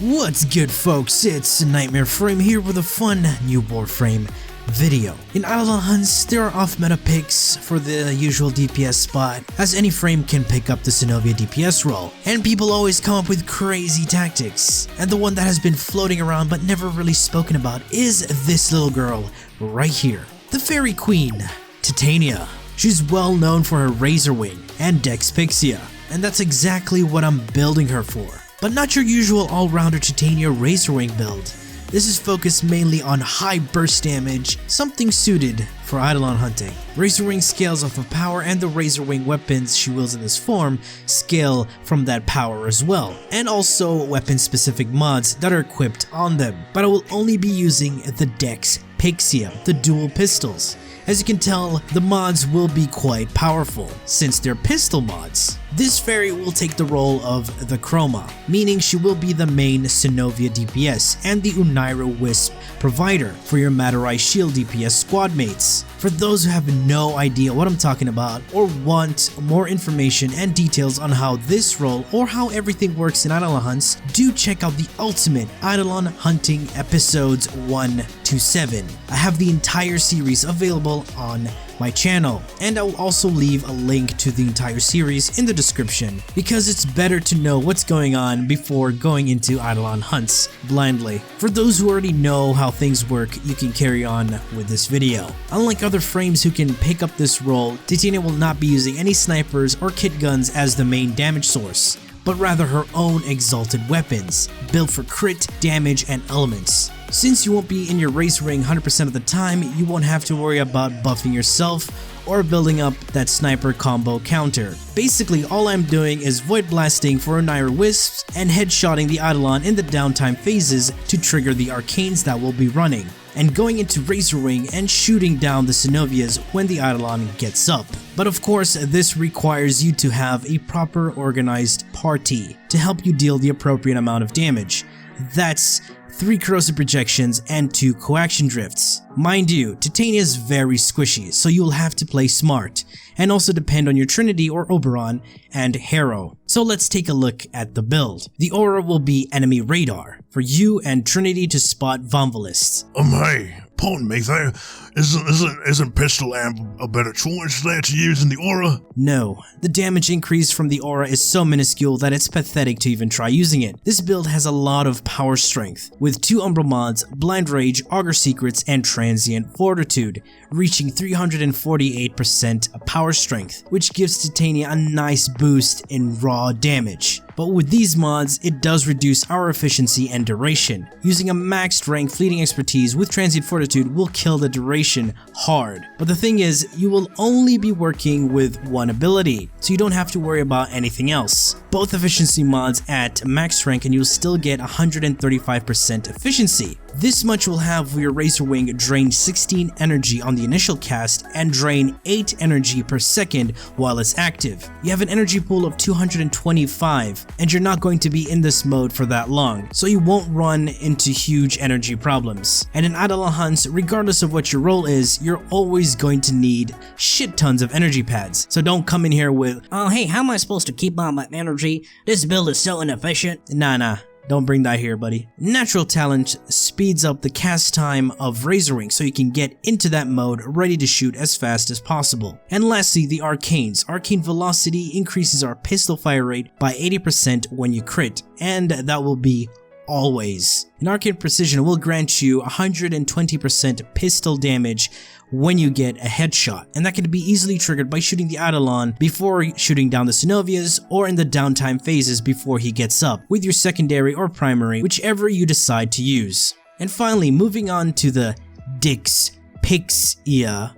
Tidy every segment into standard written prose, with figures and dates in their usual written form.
What's good, folks? It's KnightmareFrame here with a fun new Warframe video. In Eidolon Hunts, there are off-meta picks for the usual DPS spot, as any frame can pick up the Synovia DPS role, and people always come up with crazy tactics. And the one that has been floating around but never really spoken about is this little girl right here, the Fairy Queen, Titania. She's well known for her Razor Wing and Dex Pixia, and that's exactly what I'm building her for. But not your usual all-rounder Titania Razor Wing build. This is focused mainly on high burst damage, something suited for Eidolon hunting. Razor Wing scales off of power, and the Razor Wing weapons she wields in this form scale from that power as well, and also weapon-specific mods that are equipped on them. But I will only be using the Dex Pixia, the dual pistols. As you can tell, the mods will be quite powerful, since they're pistol mods. This fairy will take the role of the Chroma, meaning she will be the main Synovia DPS and the Unaira Wisp provider for your Madurai Shield DPS squad mates. For those who have no idea what I'm talking about or want more information and details on how this role or how everything works in Eidolon Hunts, do check out the Ultimate Eidolon Hunting episodes 1 to 7. I have the entire series available on my channel, and I will also leave a link to the entire series in the description, because it's better to know what's going on before going into Eidolon Hunts blindly. For those who already know how things work, you can carry on with this video. Unlike other frames who can pick up this role, Titania will not be using any snipers or kit guns as the main damage source, but rather her own exalted weapons, built for crit, damage, and elements. Since you won't be in your Razor Ring 100% of the time, you won't have to worry about buffing yourself or building up that sniper combo counter. Basically, all I'm doing is void blasting for Unaira Wisps and headshotting the Eidolon in the downtime phases to trigger the arcanes that will be running, and going into Razor Wing and shooting down the Synovias when the Eidolon gets up. But of course, this requires you to have a proper organized party to help you deal the appropriate amount of damage. That's 3 corrosive projections and 2 coaction drifts. Mind you, Titania is very squishy, so you'll have to play smart, and also depend on your Trinity or Oberon and Harrow. So let's take a look at the build. The aura will be enemy radar, for you and Trinity to spot Vomvalists. Hey, pardon me there. Isn't pistol amp a better choice there to use in the aura? No, the damage increase from the aura is so minuscule that it's pathetic to even try using it. This build has a lot of power strength, with 2 Umbral mods, Blind Rage, Augur Secrets, and Transient Fortitude, reaching 348% power strength, which gives Titania a nice boost in raw damage. But with these mods, it does reduce our efficiency and duration. Using a maxed rank fleeting expertise with Transient Fortitude will kill the duration hard. But the thing is, you will only be working with one ability, so you don't have to worry about anything else. Both efficiency mods at max rank and you'll still get 135% efficiency. This much will have your Razor Wing drain 16 energy on the initial cast and drain 8 energy per second while it's active. You have an energy pool of 225, and you're not going to be in this mode for that long, so you won't run into huge energy problems. And in Eidolon Hunts, regardless of what your role is, you're always going to need shit tons of energy pads. So don't come in here with, "Oh hey, how am I supposed to keep on my energy? This build is so inefficient." Nah. Don't bring that here, buddy. Natural Talent speeds up the cast time of Razor Wing so you can get into that mode ready to shoot as fast as possible. And lastly, the Arcanes. Arcane Velocity increases our pistol fire rate by 80% when you crit, and that will be always. And Arcane Precision will grant you 120% pistol damage when you get a headshot, and that can be easily triggered by shooting the Eidolon before shooting down the Synovias, or in the downtime phases before he gets up, with your secondary or primary, whichever you decide to use. And finally, moving on to the Dex Pixia.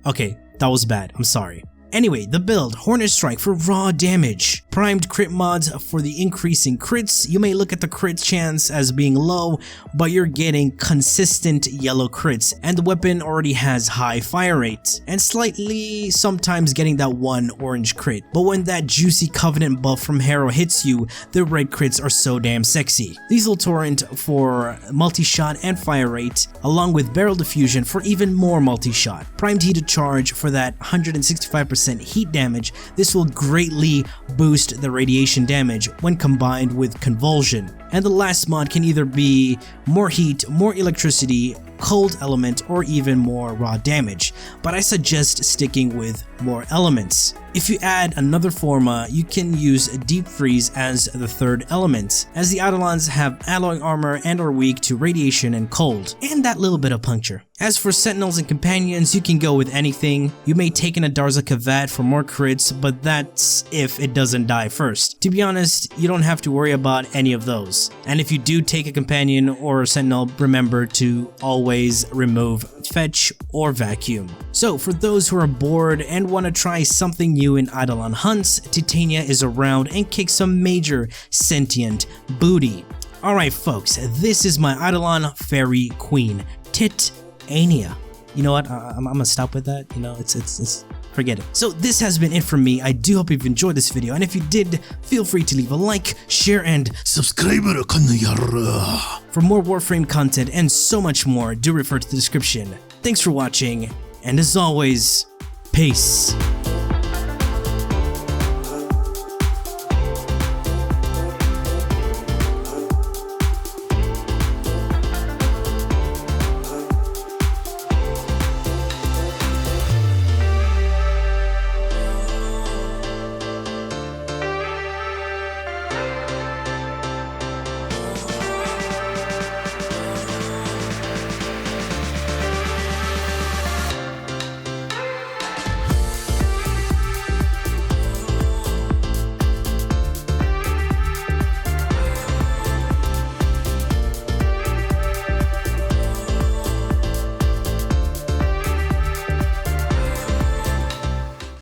Okay, that was bad, I'm sorry. Anyway, the build, Hornet Strike for raw damage, primed crit mods for the increase in crits. You may look at the crit chance as being low, but you're getting consistent yellow crits, and the weapon already has high fire rate, and slightly sometimes getting that one orange crit. But when that juicy Covenant buff from Harrow hits you, the red crits are so damn sexy. Lethal Torrent for multi-shot and fire rate, along with Barrel Diffusion for even more multi-shot. Primed Heated Charge for that 165% 100% heat damage, this will greatly boost the radiation damage when combined with convulsion. And the last mod can either be more heat, more electricity, cold element, or even more raw damage, but I suggest sticking with more elements. If you add another forma, you can use Deep Freeze as the third element, as the Eidolons have alloy armor and are weak to radiation and cold, and that little bit of puncture. As for Sentinels and Companions, you can go with anything. You may take in a Darza Kavad for more crits, but that's if it doesn't die first. To be honest, you don't have to worry about any of those. And if you do take a Companion or a Sentinel, remember to always remove Fetch or Vacuum. So for those who are bored and want to try something new in Eidolon Hunts, Titania is around and kicks some major sentient booty. Alright folks, this is my Eidolon Fairy Queen, TITANIA. You know what, I'm gonna stop with that, you know, it's forget it. So this has been it from me. I do hope you've enjoyed this video, and if you did, feel free to leave a like, share, and subscribe. For more Warframe content and so much more, do refer to the description. Thanks for watching, and as always, peace.